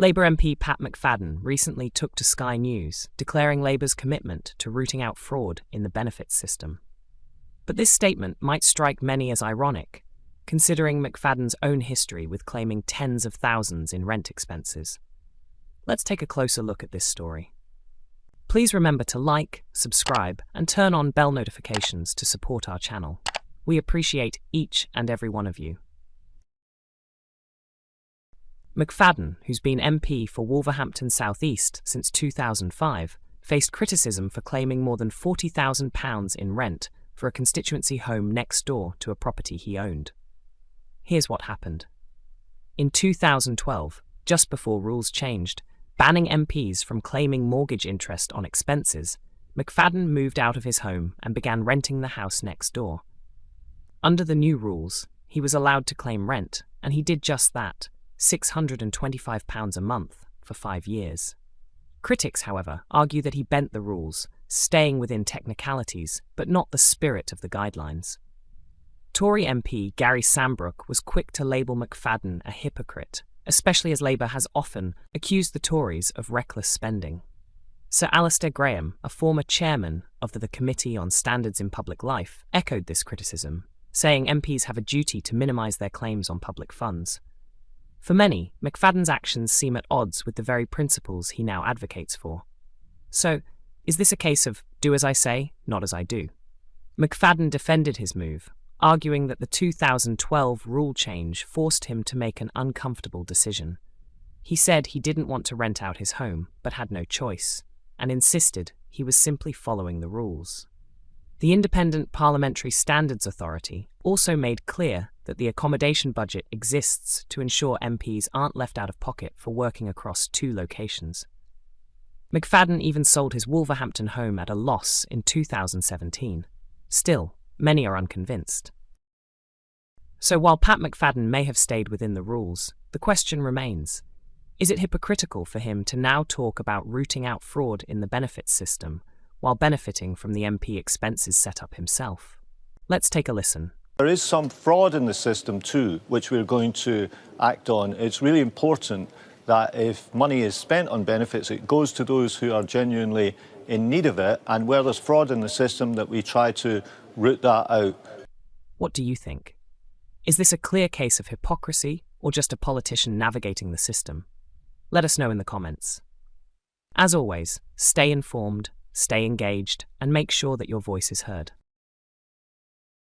Labour MP Pat McFadden recently took to Sky News, declaring Labour's commitment to rooting out fraud in the benefits system. But this statement might strike many as ironic, considering McFadden's own history with claiming tens of thousands in rent expenses. Let's take a closer look at this story. Please remember to like, subscribe, and turn on bell notifications to support our channel. We appreciate each and every one of you. McFadden, who's been MP for Wolverhampton South East since 2005, faced criticism for claiming more than £40,000 in rent for a constituency home next door to a property he owned. Here's what happened. In 2012, just before rules changed, banning MPs from claiming mortgage interest on expenses, McFadden moved out of his home and began renting the house next door. Under the new rules, he was allowed to claim rent, and he did just that, £625 a month for 5 years. Critics, however, argue that he bent the rules, staying within technicalities, but not the spirit of the guidelines. Tory MP Gary Sambrook was quick to label McFadden a hypocrite, especially as Labour has often accused the Tories of reckless spending. Sir Alistair Graham, a former chairman of the Committee on Standards in Public Life, echoed this criticism, saying MPs have a duty to minimise their claims on public funds. For many, McFadden's actions seem at odds with the very principles he now advocates for. So, is this a case of do as I say, not as I do? McFadden defended his move, arguing that the 2012 rule change forced him to make an uncomfortable decision. He said he didn't want to rent out his home, but had no choice, and insisted he was simply following the rules. The Independent Parliamentary Standards Authority also made clear that the accommodation budget exists to ensure MPs aren't left out of pocket for working across 2 locations. McFadden even sold his Wolverhampton home at a loss in 2017. Still, many are unconvinced. So while Pat McFadden may have stayed within the rules, the question remains, is it hypocritical for him to now talk about rooting out fraud in the benefits system while benefiting from the MP expenses setup himself? Let's take a listen. There is some fraud in the system too, which we're going to act on. It's really important that if money is spent on benefits, it goes to those who are genuinely in need of it, and where there's fraud in the system, that we try to root that out. What do you think? Is this a clear case of hypocrisy or just a politician navigating the system? Let us know in the comments. As always, stay informed, stay engaged, and make sure that your voice is heard.